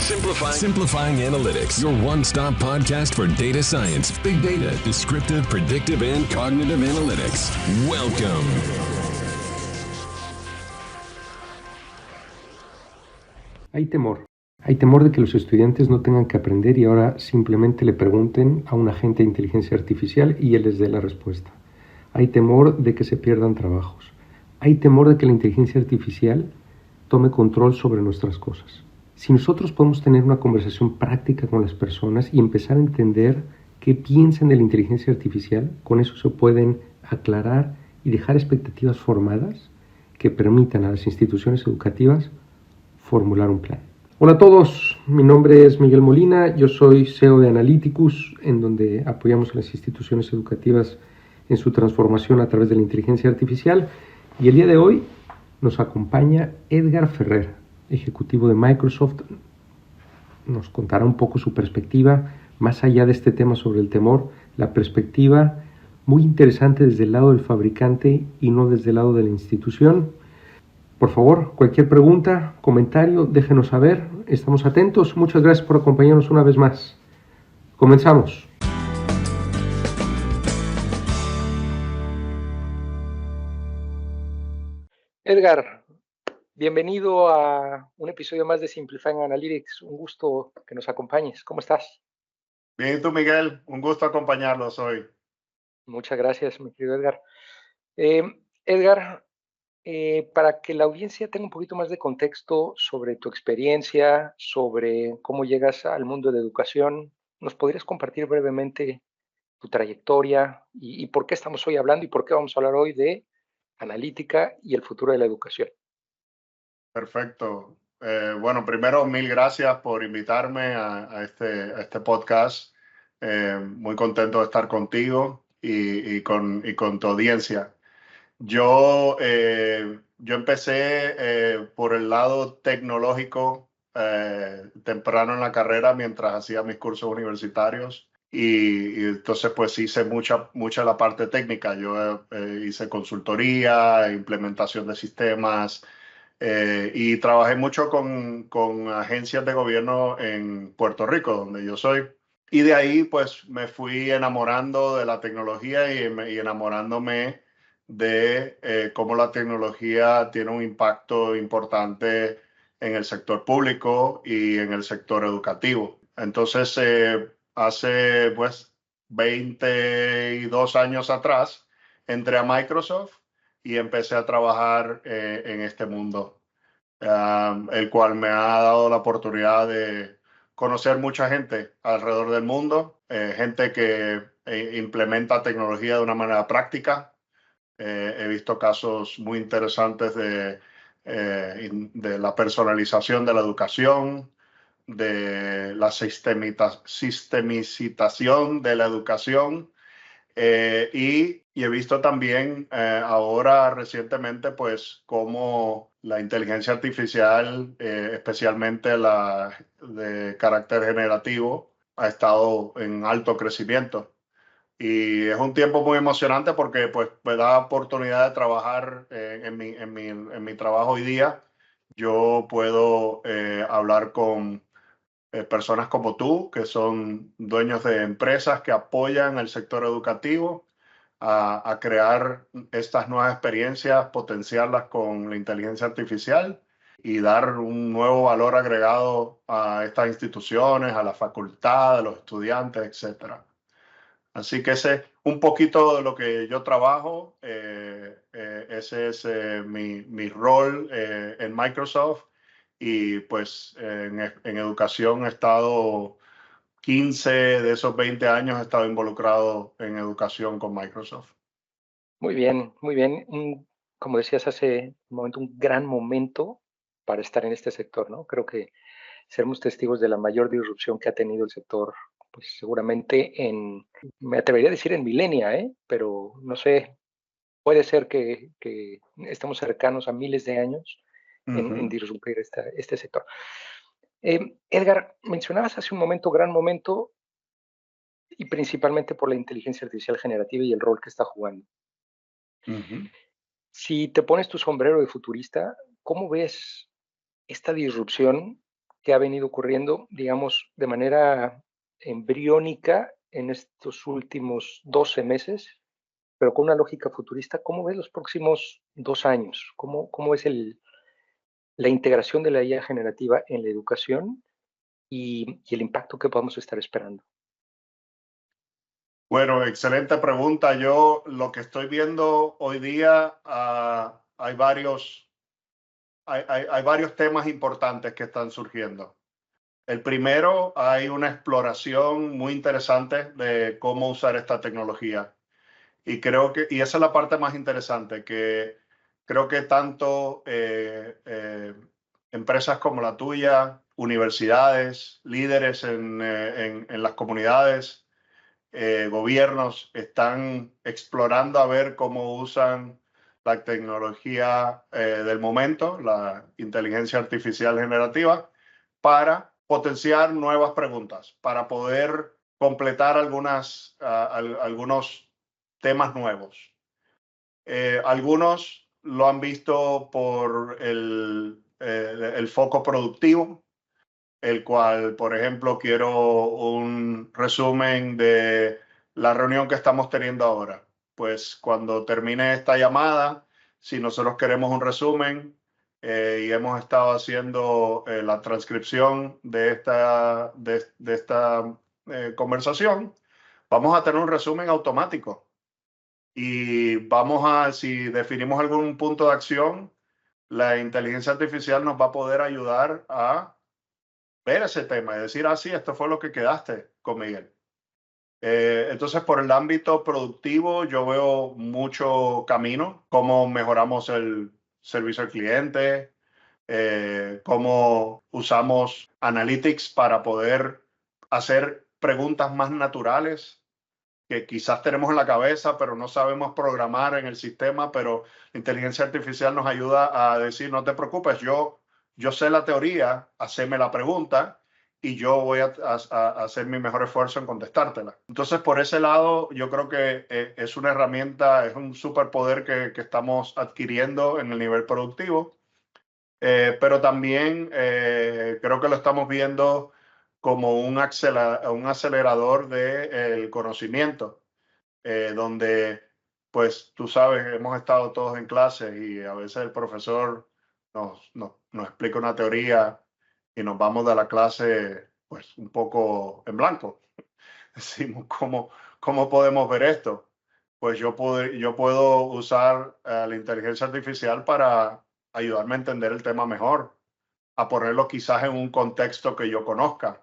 Simplifying Analytics, your one-stop podcast for data science, big data, descriptive, predictive, and cognitive analytics. Welcome. Hay temor. Hay temor de que los estudiantes no tengan que aprender y ahora simplemente le pregunten a un agente de inteligencia artificial y él les dé la respuesta. Hay temor de que se pierdan trabajos. Hay temor de que la inteligencia artificial tome control sobre nuestras cosas. Si nosotros podemos tener una conversación práctica con las personas y empezar a entender qué piensan de la inteligencia artificial, con eso se pueden aclarar y dejar expectativas formadas que permitan a las instituciones educativas formular un plan. Hola a todos, mi nombre es Miguel Molina, yo soy CEO de Analyticus, en donde apoyamos a las instituciones educativas en su transformación a través de la inteligencia artificial, y el día de hoy nos acompaña Edgar Ferrer, ejecutivo de Microsoft. Nos contará un poco su perspectiva, más allá de este tema sobre el temor, la perspectiva muy interesante desde el lado del fabricante y no desde el lado de la institución. Por favor, cualquier pregunta, comentario, déjenos saber, estamos atentos. Muchas gracias por acompañarnos una vez más. Comenzamos. Edgar, bienvenido a un episodio más de Simplifying Analytics. Un gusto que nos acompañes. ¿Cómo estás? Bien, ¿y tú, Miguel? Un gusto acompañarlos hoy. Muchas gracias, mi querido Edgar. Edgar, para que la audiencia tenga un poquito más de contexto sobre tu experiencia, sobre cómo llegas al mundo de la educación, ¿nos podrías compartir brevemente tu trayectoria y por qué estamos hoy hablando y por qué vamos a hablar hoy de analítica y el futuro de la educación? Perfecto. Bueno, primero, mil gracias por invitarme a este podcast. Muy contento de estar contigo y con tu audiencia. Yo empecé por el lado tecnológico temprano en la carrera mientras hacía mis cursos universitarios y entonces pues hice mucha la parte técnica. Yo hice consultoría, implementación de sistemas y trabajé mucho con agencias de gobierno en Puerto Rico, donde yo soy. Y de ahí pues me fui enamorando de la tecnología y enamorándome de cómo la tecnología tiene un impacto importante en el sector público y en el sector educativo. Entonces, hace pues 22 años atrás, entré a Microsoft y empecé a trabajar en este mundo, el cual me ha dado la oportunidad de conocer mucha gente alrededor del mundo, gente que implementa tecnología de una manera práctica. He visto casos muy interesantes de la personalización de la educación, de la sistemicización de la educación, y he visto también ahora recientemente pues cómo la inteligencia artificial, especialmente la de carácter generativo, ha estado en alto crecimiento. Y es un tiempo muy emocionante porque pues, me da oportunidad de trabajar en mi trabajo hoy día. Yo puedo hablar con personas como tú, que son dueños de empresas que apoyan el sector educativo a crear estas nuevas experiencias, potenciarlas con la inteligencia artificial y dar un nuevo valor agregado a estas instituciones, a la facultad, a los estudiantes, etcétera. Así que ese es un poquito de lo que yo trabajo. Ese es mi rol en Microsoft. Y pues en educación he estado 15 de esos 20 años he estado involucrado en educación con Microsoft. Muy bien, muy bien. Como decías hace un momento, un gran momento para estar en este sector, ¿no? Creo que seremos testigos de la mayor disrupción que ha tenido el sector, pues seguramente me atrevería a decir en milenia, pero no sé, puede ser que estemos cercanos a miles de años en disrumpir este sector. Edgar, mencionabas hace un momento, gran momento, y principalmente por la inteligencia artificial generativa y el rol que está jugando. Si te pones tu sombrero de futurista, ¿cómo ves esta disrupción que ha venido ocurriendo, digamos, de manera embriónica en estos últimos 12 meses, pero con una lógica futurista. ¿Cómo ves los próximos 2 años? ¿Cómo es la integración de la IA generativa en la educación y el impacto que podemos estar esperando? Bueno, excelente pregunta. Yo lo que estoy viendo hoy día, hay varios temas importantes que están surgiendo. El primero, hay una exploración muy interesante de cómo usar esta tecnología. Y esa es la parte más interesante, que creo que tanto empresas como la tuya, universidades, líderes en las comunidades, gobiernos están explorando a ver cómo usan la tecnología del momento, la inteligencia artificial generativa, para potenciar nuevas preguntas, para poder completar algunos temas nuevos. Algunos lo han visto por el foco productivo, el cual, por ejemplo, quiero un resumen de la reunión que estamos teniendo ahora. Pues cuando termine esta llamada, si nosotros queremos un resumen y hemos estado haciendo la transcripción de esta conversación, vamos a tener un resumen automático. Y si definimos algún punto de acción, la inteligencia artificial nos va a poder ayudar a ver ese tema y decir, sí, esto fue lo que quedaste con Miguel. Entonces, por el ámbito productivo, yo veo mucho camino, cómo mejoramos el servicio al cliente, cómo usamos analytics para poder hacer preguntas más naturales que quizás tenemos en la cabeza, pero no sabemos programar en el sistema, pero la inteligencia artificial nos ayuda a decir, no te preocupes, yo sé la teoría, haceme la pregunta y yo voy a hacer mi mejor esfuerzo en contestártela. Entonces, por ese lado, yo creo que es una herramienta, es un superpoder que estamos adquiriendo en el nivel productivo, pero también creo que lo estamos viendo como un acelerador del conocimiento, donde, pues, tú sabes, hemos estado todos en clase y a veces el profesor nos explica una teoría y nos vamos de la clase, pues, un poco en blanco. Decimos, ¿cómo podemos ver esto? Pues yo puedo usar la inteligencia artificial para ayudarme a entender el tema mejor, a ponerlo quizás en un contexto que yo conozca.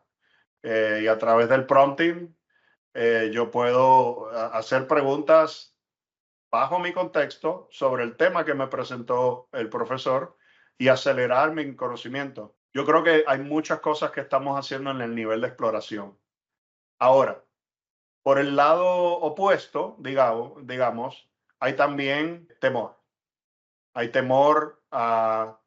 Y a través del prompting, yo puedo hacer preguntas bajo mi contexto sobre el tema que me presentó el profesor y acelerar mi conocimiento. Yo creo que hay muchas cosas que estamos haciendo en el nivel de exploración. Ahora, por el lado opuesto, digamos, hay también temor. Hay temor a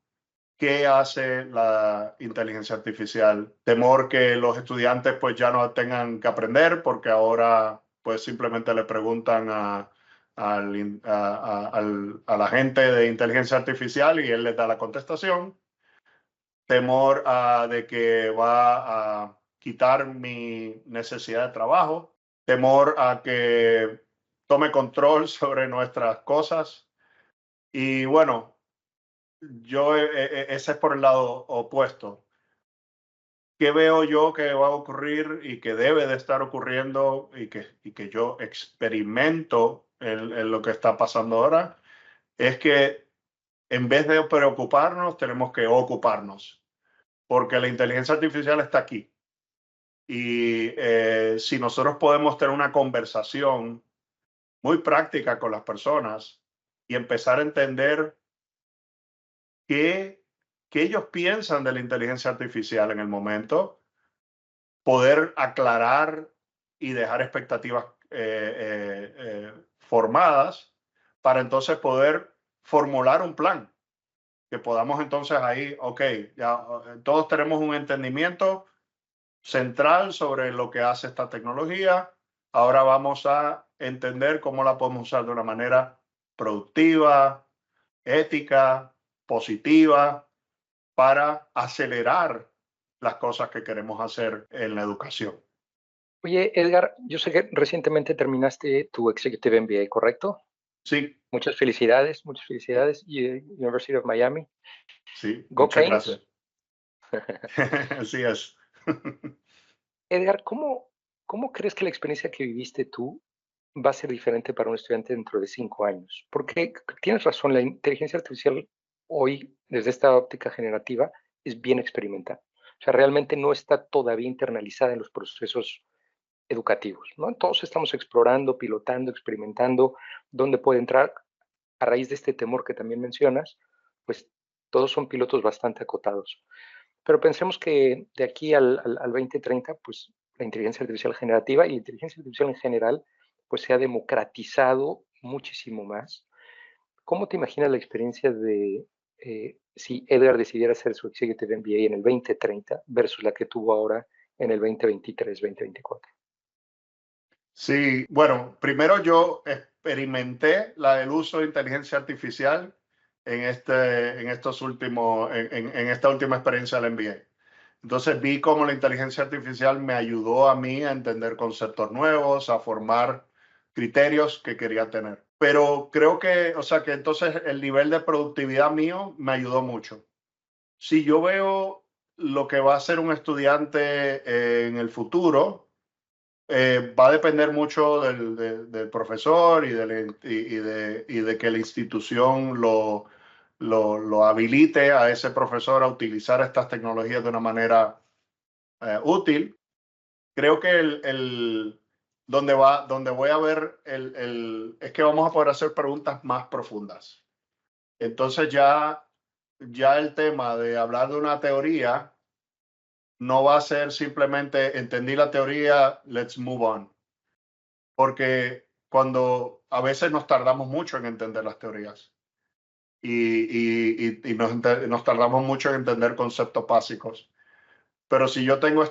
qué hace la inteligencia artificial. Temor que los estudiantes pues ya no tengan que aprender porque ahora pues simplemente le preguntan al agente de inteligencia artificial y él les da la contestación. Temor de que va a quitar mi necesidad de trabajo. Temor a que tome control sobre nuestras cosas. Y bueno, ese es por el lado opuesto. ¿Qué veo yo que va a ocurrir y que debe de estar ocurriendo y que yo experimento en lo que está pasando ahora? Es que en vez de preocuparnos, tenemos que ocuparnos, porque la inteligencia artificial está aquí. Y si nosotros podemos tener una conversación muy práctica con las personas y empezar a entender qué ellos piensan de la inteligencia artificial en el momento, poder aclarar y dejar expectativas formadas para entonces poder formular un plan, que podamos entonces ahí, ok, ya todos tenemos un entendimiento central sobre lo que hace esta tecnología, ahora vamos a entender cómo la podemos usar de una manera productiva, ética, positiva, para acelerar las cosas que queremos hacer en la educación. Oye, Edgar, yo sé que recientemente terminaste tu Executive MBA, ¿correcto? Sí, Muchas felicidades, University of Miami. sí, Go muchas Canes. gracias. Así es. Edgar, ¿cómo crees que la experiencia que viviste tú va a ser diferente para un estudiante dentro de 5 años? Porque tienes razón, la inteligencia artificial hoy, desde esta óptica generativa, es bien experimental. O sea, realmente no está todavía internalizada en los procesos educativos, ¿no? Todos estamos explorando, pilotando, experimentando dónde puede entrar. A raíz de este temor que también mencionas, pues todos son pilotos bastante acotados. Pero pensemos que de aquí al 2030, pues la inteligencia artificial generativa y la inteligencia artificial en general, pues se ha democratizado muchísimo más. ¿Cómo te imaginas la experiencia de si Edgar decidiera hacer su Executive MBA en el 2030 versus la que tuvo ahora en el 2023, 2024? Sí, bueno, primero yo experimenté el uso de inteligencia artificial en esta última experiencia del MBA. Entonces vi cómo la inteligencia artificial me ayudó a mí a entender conceptos nuevos, a formar criterios que quería tener. Pero creo que, o sea, que entonces el nivel de productividad mío me ayudó mucho. Si yo veo lo que va a ser un estudiante en el futuro, va a depender mucho del profesor y de que la institución lo habilite a ese profesor a utilizar estas tecnologías de una manera útil. Creo que donde voy a ver es que vamos a poder hacer preguntas más profundas. Entonces ya el tema de hablar de una teoría no va a ser simplemente entendí la teoría, let's move on. Porque cuando a veces nos tardamos mucho en entender las teorías y nos tardamos mucho en entender conceptos básicos. Pero si yo tengo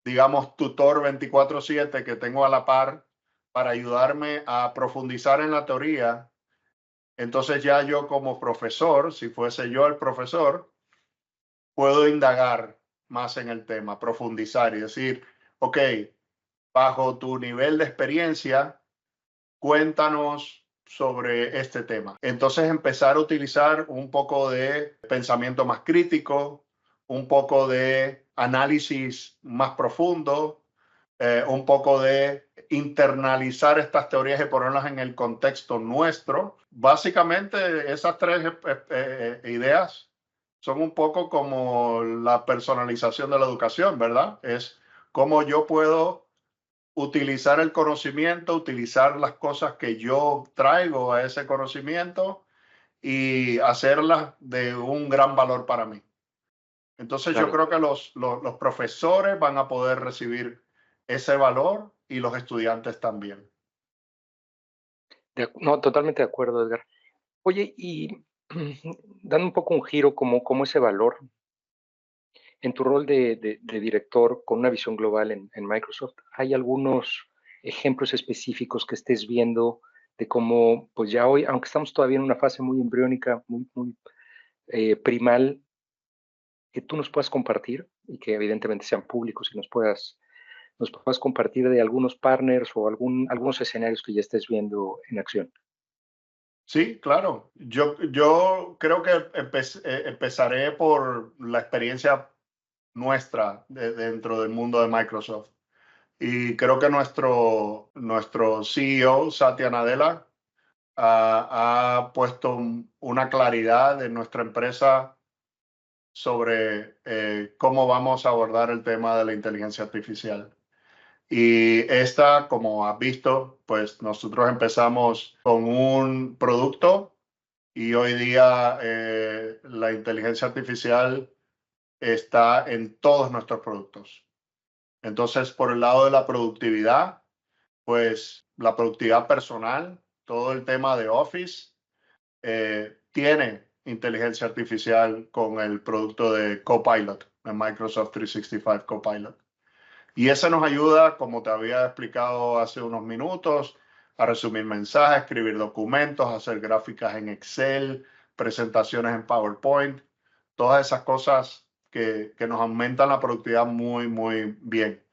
digamos, tutor 24/7 que tengo a la par para ayudarme a profundizar en la teoría, entonces ya yo como profesor, si fuese yo el profesor, puedo indagar más en el tema, profundizar y decir, ok, bajo tu nivel de experiencia, cuéntanos sobre este tema. Entonces empezar a utilizar un poco de pensamiento más crítico, un poco de análisis más profundo, un poco de internalizar estas teorías y ponerlas en el contexto nuestro. Básicamente esas tres ideas son un poco como la personalización de la educación, ¿verdad? Es cómo yo puedo utilizar el conocimiento, utilizar las cosas que yo traigo a ese conocimiento y hacerlas de un gran valor para mí. Entonces Claro. yo creo que los profesores van a poder recibir ese valor y los estudiantes también. No, totalmente de acuerdo, Edgar. Oye, y dando un poco un giro como ese valor, en tu rol de director con una visión global en Microsoft, ¿hay algunos ejemplos específicos que estés viendo de cómo, pues ya hoy, aunque estamos todavía en una fase muy embriónica, muy primal, que tú nos puedas compartir y que evidentemente sean públicos y nos puedas compartir de algunos partners o algunos escenarios que ya estés viendo en acción? Sí, claro. Yo creo que empezaré por la experiencia nuestra dentro del mundo de Microsoft. Y creo que nuestro CEO, Satya Nadella, ha puesto una claridad en nuestra empresa sobre cómo vamos a abordar el tema de la inteligencia artificial. Y como has visto, pues nosotros empezamos con un producto y hoy día la inteligencia artificial está en todos nuestros productos. Entonces, por el lado de la productividad, pues la productividad personal, todo el tema de Office, tiene inteligencia artificial con el producto de Copilot, de Microsoft 365 Copilot. Y ese nos ayuda, como te había explicado hace unos minutos, a resumir mensajes, escribir documentos, hacer gráficas en Excel, presentaciones en PowerPoint. Todas esas cosas que nos aumentan la productividad muy, muy bien.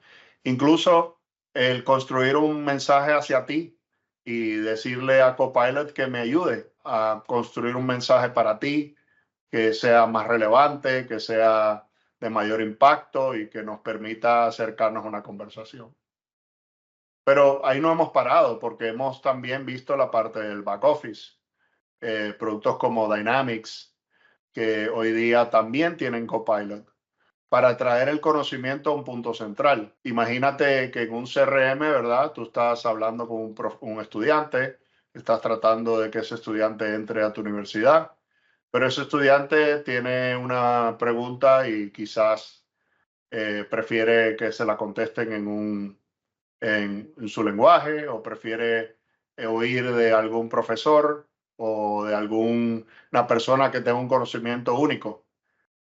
Incluso el construir un mensaje hacia ti y decirle a Copilot que me ayude a construir un mensaje para ti que sea más relevante, que sea de mayor impacto y que nos permita acercarnos a una conversación. Pero ahí no hemos parado porque hemos también visto la parte del back office, productos como Dynamics, que hoy día también tienen Copilot, para traer el conocimiento a un punto central. Imagínate que en un CRM, ¿verdad? Tú estás hablando con un estudiante, estás tratando de que ese estudiante entre a tu universidad, pero ese estudiante tiene una pregunta y quizás prefiere que se la contesten en su lenguaje o prefiere oír de algún profesor o de alguna persona que tenga un conocimiento único.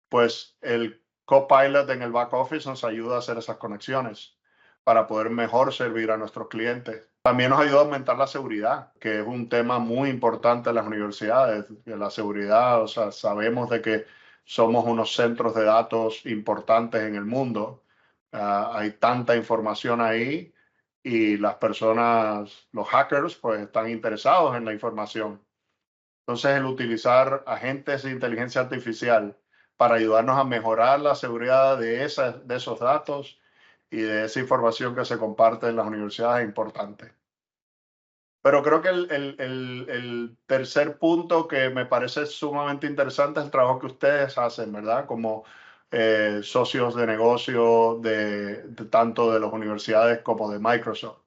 Pues el Copilot en el back office nos ayuda a hacer esas conexiones para poder mejor servir a nuestros clientes. También nos ayuda a aumentar la seguridad, que es un tema muy importante en las universidades. La seguridad, o sea, sabemos de que somos unos centros de datos importantes en el mundo. Hay tanta información ahí y las personas, los hackers, pues están interesados en la información. Entonces, el utilizar agentes de inteligencia artificial para ayudarnos a mejorar la seguridad de esos datos y de esa información que se comparte en las universidades es importante. Pero creo que el tercer punto que me parece sumamente interesante es el trabajo que ustedes hacen, ¿verdad? Como socios de negocio de tanto de las universidades como de Microsoft.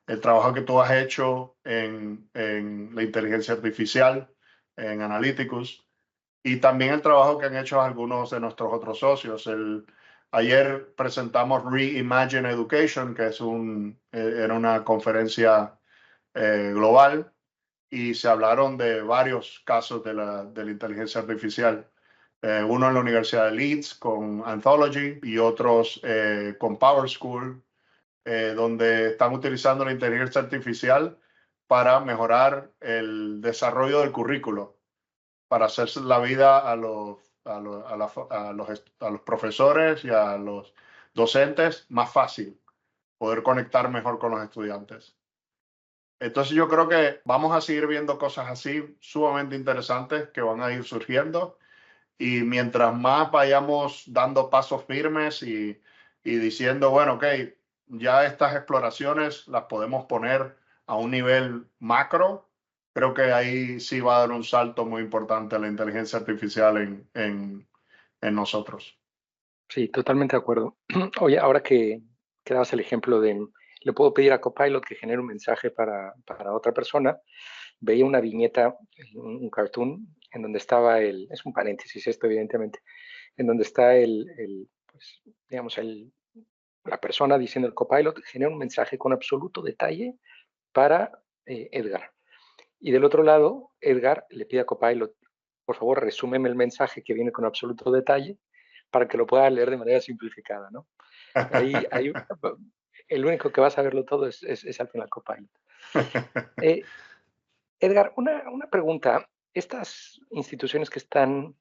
El trabajo que tú has hecho en la inteligencia artificial, en Analyticus, y también el trabajo que han hecho algunos de nuestros otros socios. Ayer presentamos Reimagine Education, que era una conferencia global, y se hablaron de varios casos de la inteligencia artificial. Uno en la Universidad de Leeds con Anthology y otros con PowerSchool, donde están utilizando la inteligencia artificial para mejorar el desarrollo del currículo, para hacer la vida a los profesores y a los docentes más fácil, poder conectar mejor con los estudiantes. Entonces yo creo que vamos a seguir viendo cosas así sumamente interesantes que van a ir surgiendo, y mientras más vayamos dando pasos firmes y diciendo, bueno, ok, ya estas exploraciones las podemos poner a un nivel macro, creo que ahí sí va a dar un salto muy importante a la inteligencia artificial en nosotros. Sí, totalmente de acuerdo. Oye, ahora que dabas el ejemplo de, le puedo pedir a Copilot que genere un mensaje para otra persona, veía una viñeta, un cartoon, en donde estaba es un paréntesis esto evidentemente, en donde está pues, digamos, la persona diciendo el Copilot, genera un mensaje con absoluto detalle para Edgar. Y del otro lado, Edgar le pide a Copilot, por favor, resúmeme el mensaje que viene con absoluto detalle para que lo pueda leer de manera simplificada, ¿no? Ahí el único que va a saberlo todo es al final Copilot. Edgar, una pregunta. Estas instituciones que están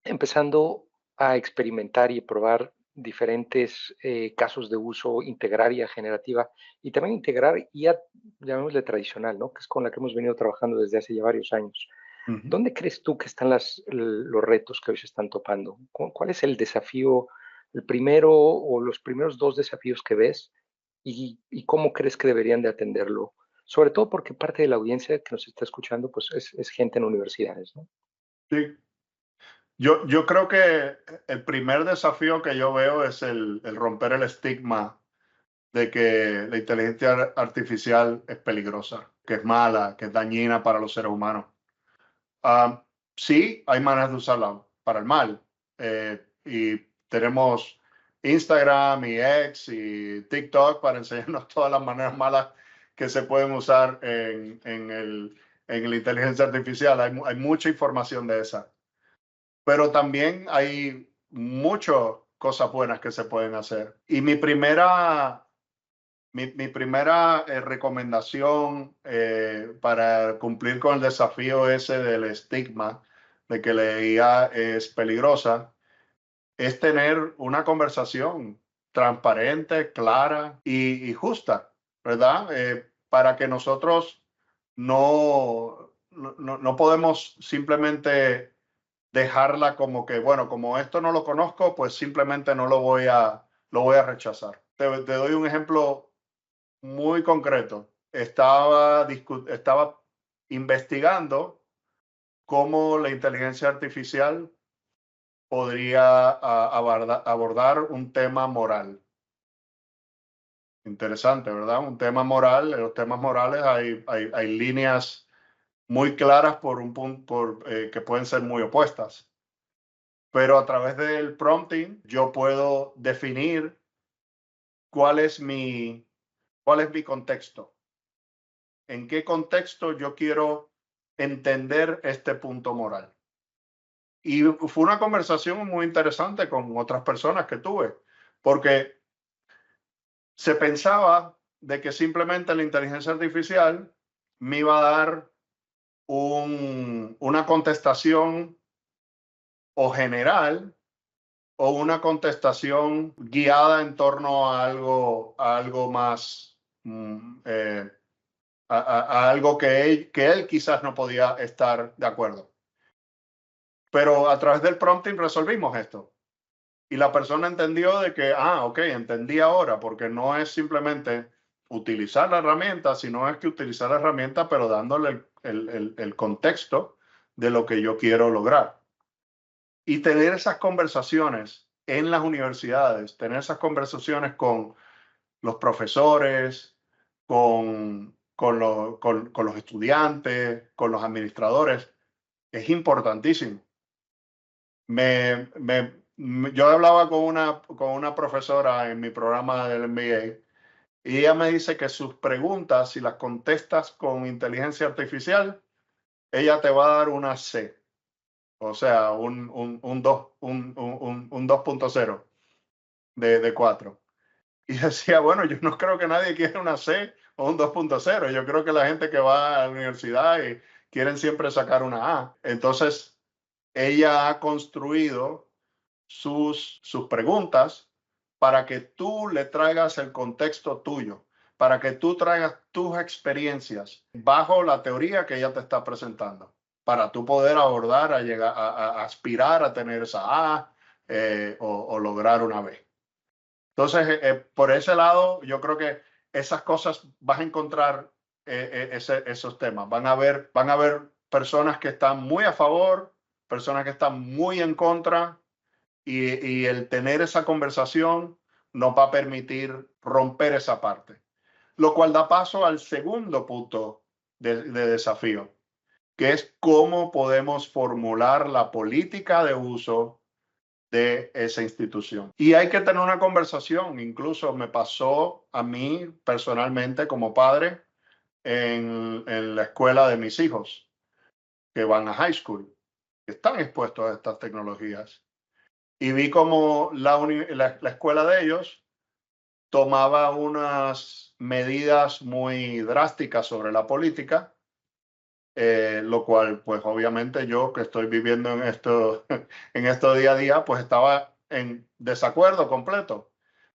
empezando a experimentar y probar diferentes casos de uso, integrar IA generativa y también integrar IA, llamémosle tradicional, ¿no? Que es con la que hemos venido trabajando desde hace ya varios años. ¿Dónde crees tú que están los retos que hoy se están topando? ¿Cuál es el desafío, el primero o los primeros dos desafíos que ves y cómo crees que deberían de atenderlo? Sobre todo porque parte de la audiencia que nos está escuchando pues es gente en universidades, ¿no? Sí. Yo creo que el primer desafío que yo veo es el romper el estigma de que la inteligencia artificial es peligrosa, que es mala, que es dañina para los seres humanos. Sí, hay maneras de usarla para el mal. Y tenemos Instagram y X y TikTok para enseñarnos todas las maneras malas que se pueden usar en la inteligencia artificial. Hay mucha información de esa. Pero también hay muchas cosas buenas que se pueden hacer. Y mi primera recomendación para cumplir con el desafío ese del estigma de que la IA es peligrosa es tener una conversación transparente, clara y justa, ¿verdad? Para que nosotros no podemos simplemente dejarla como que, bueno, como esto no lo conozco, pues simplemente no lo voy a rechazar. Te doy un ejemplo muy concreto. Estaba investigando cómo la inteligencia artificial podría abordar un tema moral. Interesante, ¿verdad? Un tema moral. En los temas morales hay líneas muy claras que pueden ser muy opuestas. Pero a través del prompting yo puedo definir cuál es mi contexto. ¿En qué contexto yo quiero entender este punto moral? Y fue una conversación muy interesante con otras personas que tuve, porque se pensaba de que simplemente la inteligencia artificial me iba a dar una contestación o general o una contestación guiada en torno a algo más, a algo que él quizás no podía estar de acuerdo. Pero a través del prompting resolvimos esto. Y la persona entendió de que, ok, entendí ahora, porque no es simplemente utilizar la herramienta, sino es que utilizar la herramienta, pero dándole el contexto de lo que yo quiero lograr. Y tener esas conversaciones en las universidades, tener esas conversaciones con los profesores, con los estudiantes, con los administradores, es importantísimo. Yo hablaba con una profesora en mi programa del MBA y ella me dice que sus preguntas, si las contestas con inteligencia artificial, ella te va a dar una C, o sea, un 2.0 de 4. Y decía, bueno, yo no creo que nadie quiera una C o un 2.0. Yo creo que la gente que va a la universidad y quieren siempre sacar una A. Entonces, ella ha construido sus preguntas para que tú le traigas el contexto tuyo, para que tú traigas tus experiencias bajo la teoría que ella te está presentando, para tú poder abordar, a aspirar a tener esa A o lograr una B. Entonces, por ese lado, yo creo que esas cosas vas a encontrar esos temas. Van a haber personas que están muy a favor, personas que están muy en contra, y el tener esa conversación nos va a permitir romper esa parte. Lo cual da paso al segundo punto de desafío, que es cómo podemos formular la política de uso de esa institución. Y hay que tener una conversación. Incluso me pasó a mí personalmente como padre en la escuela de mis hijos, que van a high school, que están expuestos a estas tecnologías. Y vi como la escuela de ellos tomaba unas medidas muy drásticas sobre la política, lo cual, pues obviamente yo que estoy viviendo en esto día a día, pues estaba en desacuerdo completo.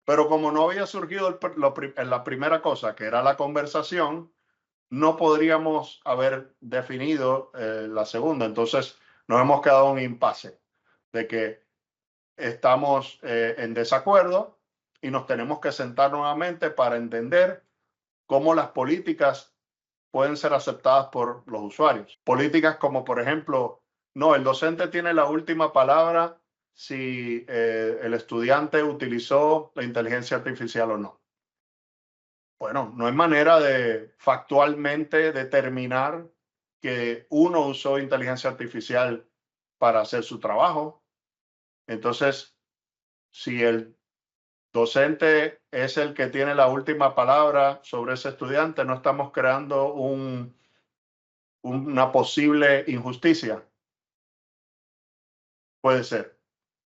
Pero como no había surgido la primera cosa, que era la conversación, no podríamos haber definido la segunda. Entonces nos hemos quedado en un impasse de que estamos en desacuerdo y nos tenemos que sentar nuevamente para entender cómo las políticas pueden ser aceptadas por los usuarios. Políticas como, por ejemplo, no, el docente tiene la última palabra si el estudiante utilizó la inteligencia artificial o no. Bueno, no hay manera de factualmente determinar que uno usó inteligencia artificial para hacer su trabajo. Entonces, si el docente es el que tiene la última palabra sobre ese estudiante, no estamos creando una posible injusticia. Puede ser.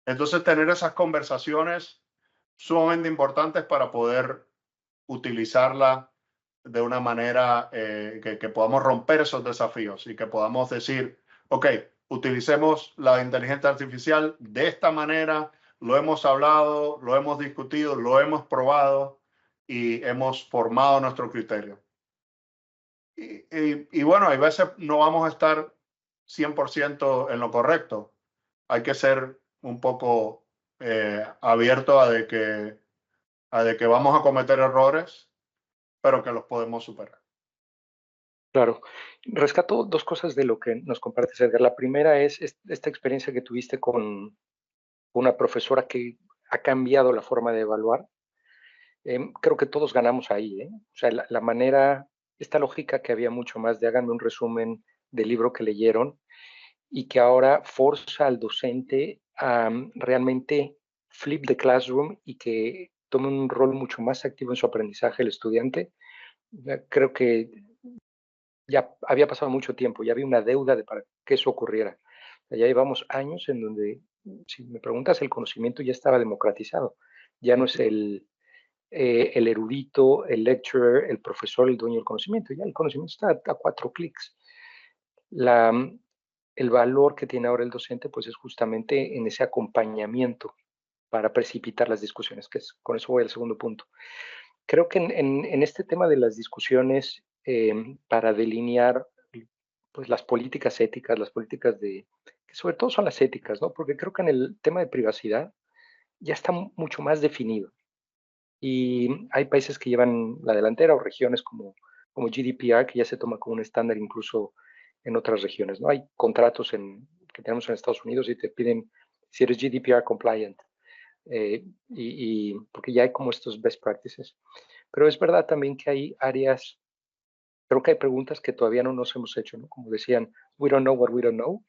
Entonces, tener esas conversaciones sumamente importantes para poder utilizarla de una manera que podamos romper esos desafíos y que podamos decir, ok, utilicemos la inteligencia artificial de esta manera lo hemos hablado, lo hemos discutido, lo hemos probado y hemos formado nuestro criterio. Y bueno, hay veces no vamos a estar 100% en lo correcto. Hay que ser un poco abierto a de que vamos a cometer errores, pero que los podemos superar. Claro. Rescato dos cosas de lo que nos compartes, Edgar. La primera es esta experiencia que tuviste con una profesora que ha cambiado la forma de evaluar. Creo que todos ganamos ahí, ¿eh? O sea, la manera, esta lógica que había mucho más de háganme un resumen del libro que leyeron y que ahora forza al docente a realmente flip the classroom y que tome un rol mucho más activo en su aprendizaje el estudiante. Creo que ya había pasado mucho tiempo, ya había una deuda para que eso ocurriera. Ya llevamos años en donde, si me preguntas, el conocimiento ya estaba democratizado. Ya no es el erudito, el lecturer, el profesor, el dueño del conocimiento. Ya el conocimiento está a 4 clics. El valor que tiene ahora el docente pues es justamente en ese acompañamiento para precipitar las discusiones, con eso voy al segundo punto. Creo que en este tema de las discusiones para delinear pues las políticas éticas, las políticas que sobre todo son las éticas, ¿no? Porque creo que en el tema de privacidad ya está mucho más definido. Y hay países que llevan la delantera o regiones como GDPR que ya se toma como un estándar incluso en otras regiones, ¿no? Hay contratos que tenemos en Estados Unidos y te piden si eres GDPR compliant, porque ya hay como estos best practices. Pero es verdad también que hay áreas, creo que hay preguntas que todavía no nos hemos hecho, ¿no? Como decían, we don't know what we don't know,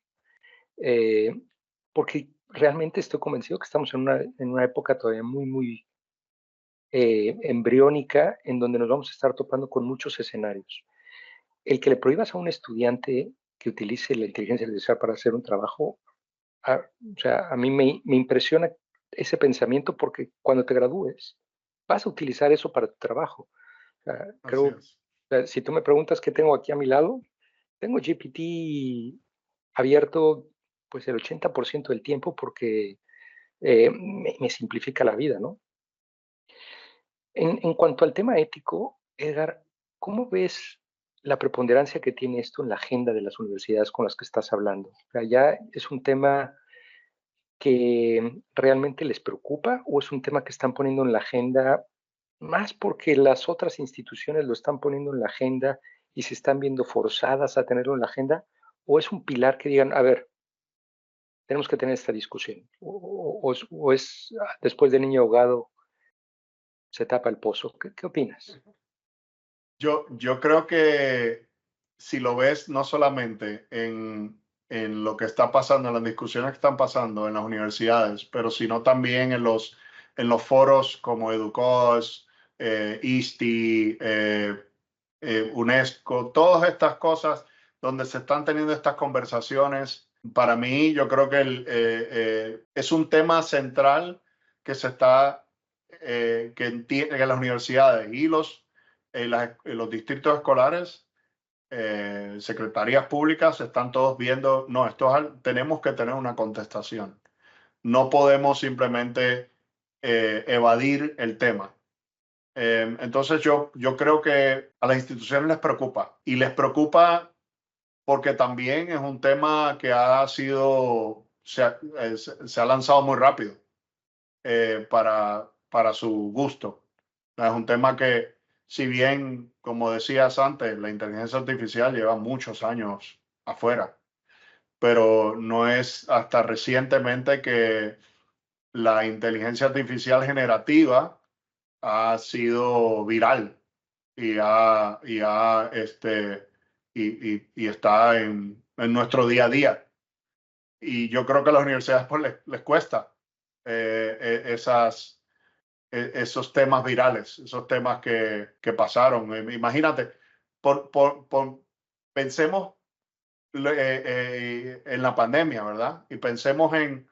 porque realmente estoy convencido que estamos en una época todavía muy embriónica en donde nos vamos a estar topando con muchos escenarios. El que le prohíbas a un estudiante que utilice la inteligencia artificial para hacer un trabajo, o sea, a mí me impresiona ese pensamiento porque cuando te gradúes vas a utilizar eso para tu trabajo. O sea, creo, o sea, si tú me preguntas qué tengo aquí a mi lado, tengo GPT abierto pues el 80% del tiempo porque me simplifica la vida, ¿no? En cuanto al tema ético, Edgar, ¿cómo ves la preponderancia que tiene esto en la agenda de las universidades con las que estás hablando? O sea, ¿ya es un tema que realmente les preocupa o es un tema que están poniendo en la agenda más porque las otras instituciones lo están poniendo en la agenda y se están viendo forzadas a tenerlo en la agenda? ¿O es un pilar que digan, a ver, tenemos que tener esta discusión? ¿O es después del niño ahogado se tapa el pozo? ¿Qué opinas? Yo creo que si lo ves no solamente en lo que está pasando, en las discusiones que están pasando en las universidades, pero sino también en los foros como EDUCAUSE, ISTE, UNESCO, todas estas cosas donde se están teniendo estas conversaciones. Para mí, yo creo que es un tema central que se está, que las universidades y los distritos escolares, secretarías públicas, están todos viendo, no, tenemos que tener una contestación. No podemos simplemente evadir el tema. Entonces yo creo que a las instituciones les preocupa y les preocupa porque también es un tema que se ha lanzado muy rápido para su gusto. Es un tema que, si bien, como decías antes, la inteligencia artificial lleva muchos años afuera, pero no es hasta recientemente que la inteligencia artificial generativa ha sido viral y está en nuestro día a día. Y yo creo que a las universidades pues, les cuesta esos temas virales, esos temas que pasaron. Imagínate, pensemos en la pandemia, ¿verdad? Y pensemos en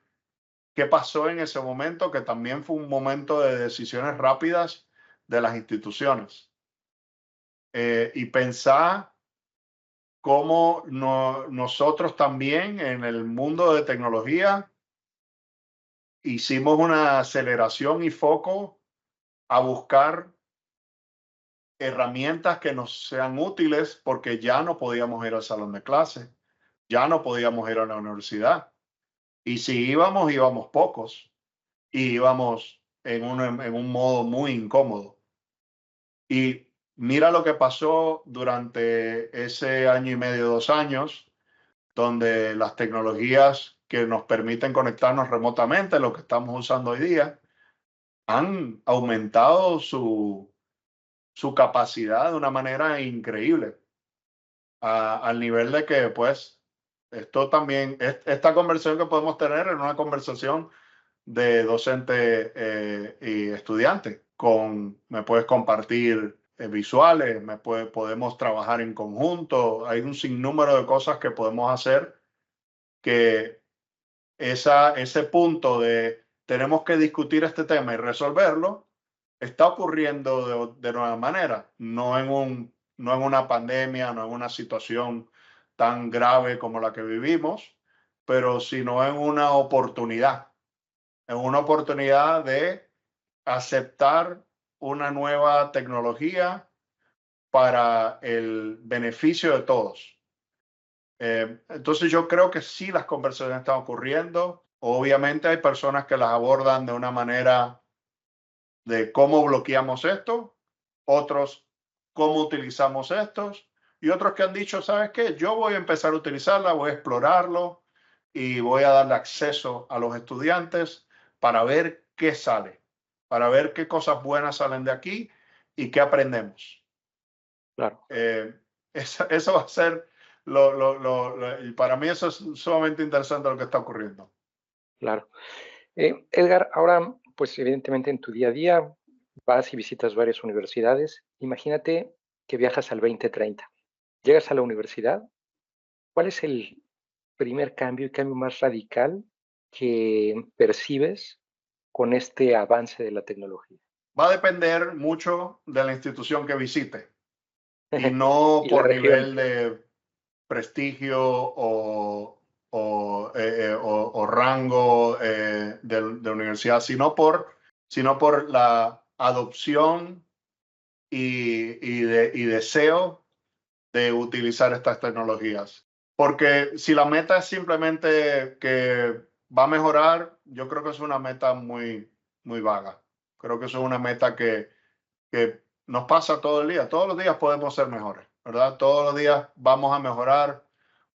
qué pasó en ese momento, que también fue un momento de decisiones rápidas de las instituciones. Y pensar cómo nosotros también en el mundo de tecnología hicimos una aceleración y foco a buscar herramientas que nos sean útiles porque ya no podíamos ir al salón de clase, ya no podíamos ir a la universidad. Y si íbamos, íbamos pocos y íbamos en un modo muy incómodo. Y mira lo que pasó durante ese año y medio, 2 años, donde las tecnologías que nos permiten conectarnos remotamente, lo que estamos usando hoy día, han aumentado su capacidad de una manera increíble, al nivel de que, pues, esto también, esta conversación que podemos tener en una conversación de docente y estudiante, me puedes compartir visuales, podemos trabajar en conjunto, hay un sinnúmero de cosas que podemos hacer que ese punto de tenemos que discutir este tema y resolverlo, está ocurriendo de nueva manera, no en una pandemia, no en una situación tan grave como la que vivimos, pero sino en una oportunidad de aceptar una nueva tecnología para el beneficio de todos. Entonces yo creo que sí, las conversaciones están ocurriendo. Obviamente hay personas que las abordan de una manera de cómo bloqueamos esto, otros cómo utilizamos estos, y otros que han dicho, ¿sabes qué? Yo voy a empezar a utilizarla, voy a explorarlo y voy a darle acceso a los estudiantes para ver qué sale, para ver qué cosas buenas salen de aquí y qué aprendemos. Claro. Eso va a ser y para mí eso es sumamente interesante lo que está ocurriendo. Claro. Edgar, ahora, pues evidentemente en tu día a día vas y visitas varias universidades. Imagínate que viajas al 2030. Llegas a la universidad. ¿Cuál es el primer cambio y cambio más radical que percibes con este avance de la tecnología? Va a depender mucho de la institución que visite y no Y la por región. nivel de prestigio o rango de universidad, sino por la adopción y deseo de utilizar estas tecnologías. Porque si la meta es simplemente que va a mejorar, yo creo que es una meta muy, muy vaga. Creo que eso es una meta que nos pasa todo el día. Todos los días podemos ser mejores, ¿verdad? Todos los días vamos a mejorar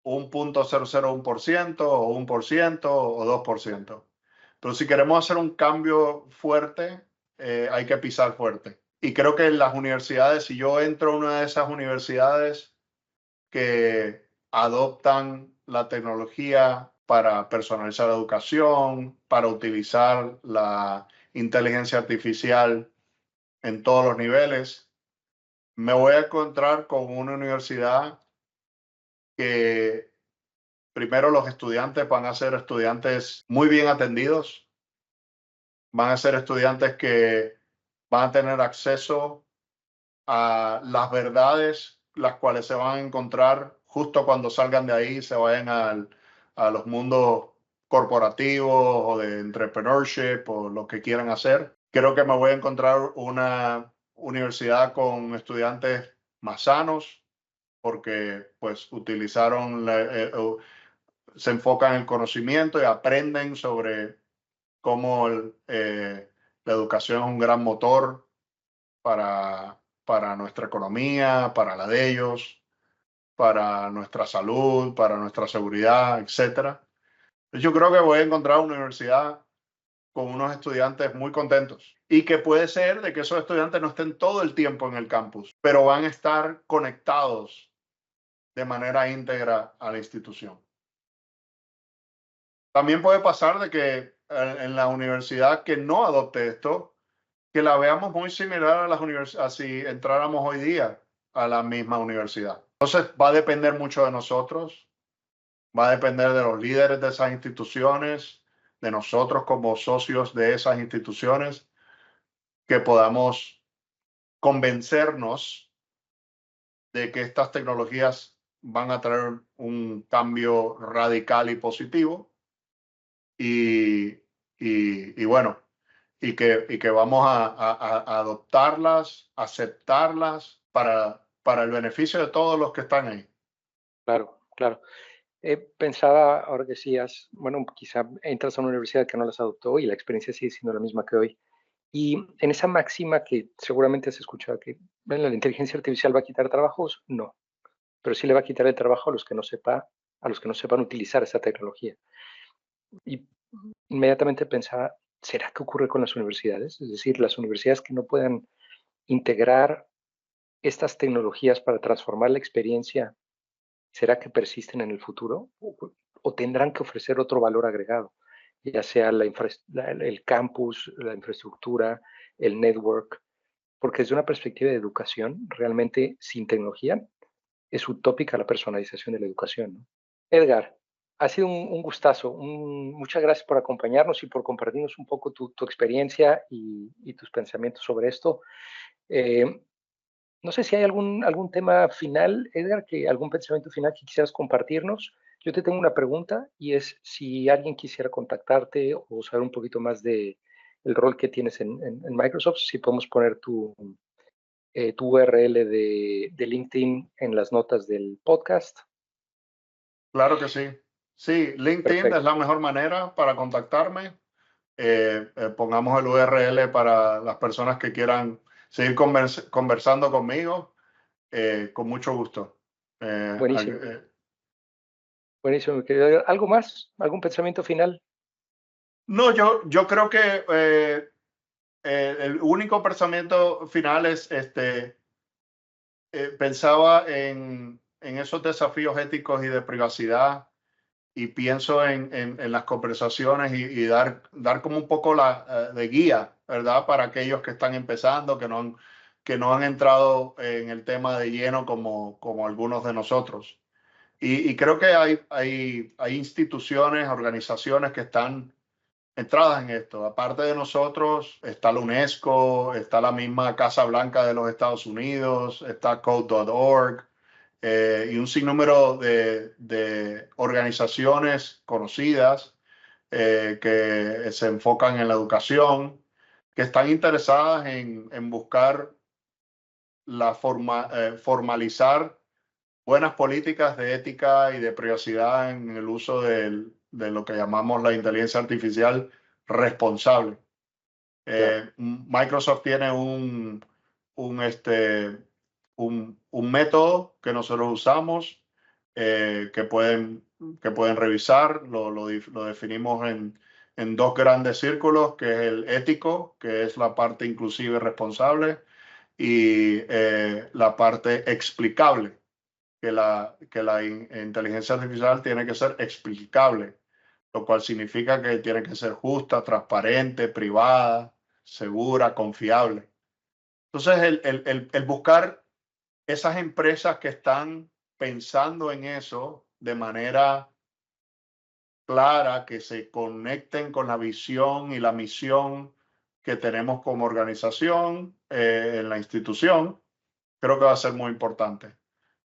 un 0.001% o 1% o 2%. Pero si queremos hacer un cambio fuerte, hay que pisar fuerte. Y creo que en las universidades, si yo entro a una de esas universidades que adoptan la tecnología para personalizar la educación, para utilizar la inteligencia artificial en todos los niveles, me voy a encontrar con una universidad que primero los estudiantes van a ser estudiantes muy bien atendidos, van a ser estudiantes que van a tener acceso a las verdades, las cuales se van a encontrar justo cuando salgan de ahí, se vayan a los mundos corporativos o de entrepreneurship o lo que quieran hacer. Creo que me voy a encontrar una universidad con estudiantes más sanos porque pues se enfocan en el conocimiento y aprenden sobre cómo la educación es un gran motor para nuestra economía, para la de ellos, para nuestra salud, para nuestra seguridad, etc. Yo creo que voy a encontrar una universidad con unos estudiantes muy contentos y que puede ser de que esos estudiantes no estén todo el tiempo en el campus, pero van a estar conectados de manera íntegra a la institución. También puede pasar de que en la universidad que no adopte esto, que la veamos muy similar a las universidades, si entráramos hoy día a la misma universidad. Entonces va a depender mucho de nosotros, va a depender de los líderes de esas instituciones, de nosotros como socios de esas instituciones, que podamos convencernos de que estas tecnologías van a traer un cambio radical y positivo y y bueno, y que vamos a adoptarlas, aceptarlas para el beneficio de todos los que están ahí. Claro, claro. Pensaba, ahora que decías, bueno, quizá entras a una universidad que no las adoptó y la experiencia sigue siendo la misma que hoy. Y en esa máxima que seguramente has escuchado, que bueno, la inteligencia artificial va a quitar trabajos, no, pero sí le va a quitar el trabajo a los que a los que no sepan utilizar esa tecnología. Y inmediatamente pensaba, ¿será que ocurre con las universidades? Es decir, las universidades que no puedan integrar estas tecnologías para transformar la experiencia, ¿será que persisten en el futuro? ¿O tendrán que ofrecer otro valor agregado? Ya sea el campus, la infraestructura, el network, porque desde una perspectiva de educación, realmente sin tecnología es utópica la personalización de la educación, ¿no? Edgar, ha sido un gustazo. Muchas gracias por acompañarnos y por compartirnos un poco tu experiencia y tus pensamientos sobre esto. Eh, no sé si hay algún tema final, Edgar, algún pensamiento final que quisieras compartirnos. Yo te tengo una pregunta y es si alguien quisiera contactarte o saber un poquito más de el rol que tienes en Microsoft, si podemos poner tu URL de LinkedIn en las notas del podcast. Claro que sí. Sí, LinkedIn es Perfecto. la mejor manera para contactarme. Pongamos el URL para las personas que quieran seguir conversando conmigo, con mucho gusto. Eh, ag- Buenísimo. eh, Buenísimo, mi querido Edgar. ¿Algo más? ¿Algún pensamiento final? no, yo creo que el único pensamiento final es pensaba en esos desafíos éticos y de privacidad y pienso en las conversaciones y dar como un poco de guía, ¿verdad? Para aquellos que están empezando, que no han entrado en el tema de lleno como algunos de nosotros. Y creo que hay instituciones, organizaciones que están entradas en esto. Aparte de nosotros, está la UNESCO, está la misma Casa Blanca de los Estados Unidos, está Code.org, y un sinnúmero de organizaciones conocidas que se enfocan en la educación, que están interesadas en buscar formalizar buenas políticas de ética y de privacidad en el uso de lo que llamamos la inteligencia artificial responsable. Claro. Microsoft tiene un método que nosotros usamos, que pueden revisar. Lo definimos en dos grandes círculos, que es el ético, que es la parte inclusiva y responsable, y la parte explicable, que la inteligencia artificial tiene que ser explicable, lo cual significa que tiene que ser justa, transparente, privada, segura, confiable. Entonces, el buscar esas empresas que están pensando en eso de manera clara, que se conecten con la visión y la misión que tenemos como organización en la institución, creo que va a ser muy importante.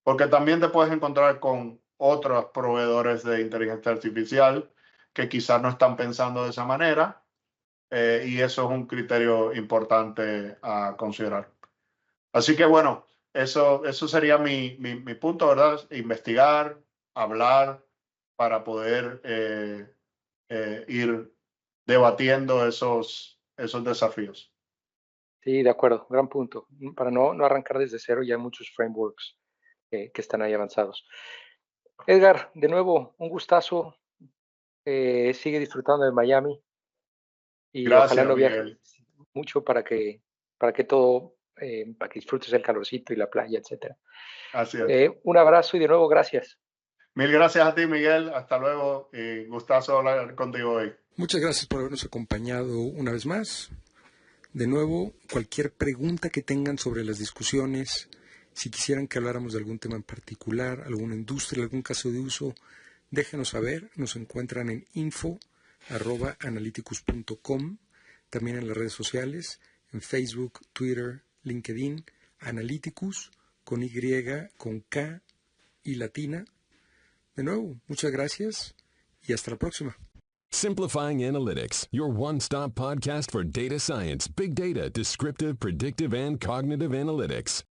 Porque también te puedes encontrar con otros proveedores de inteligencia artificial que quizás no están pensando de esa manera, y eso es un criterio importante a considerar. Así que bueno, eso sería mi punto, ¿verdad? Investigar, hablar para poder ir debatiendo esos desafíos. Sí, de acuerdo, gran punto. Para no arrancar desde cero, ya hay muchos frameworks que están ahí avanzados. Edgar, de nuevo, un gustazo. Sigue disfrutando de Miami y ojalá Gracias, no viajes Miguel. mucho para que disfrutes el calorcito y la playa, etcétera. Así es. Un abrazo y de nuevo gracias. Mil gracias a ti, Miguel. Hasta luego y gustazo hablar contigo hoy. Muchas gracias por habernos acompañado una vez más. De nuevo, cualquier pregunta que tengan sobre las discusiones, si quisieran que habláramos de algún tema en particular, alguna industria, algún caso de uso, déjenos saber. Nos encuentran en info@analyticus.com, también en las redes sociales, en Facebook, Twitter, LinkedIn, Analyticus, con Y, con K y latina. De nuevo, muchas gracias y hasta la próxima. Simplifying Analytics, your one-stop podcast for data science, big data, descriptive, predictive, and cognitive analytics.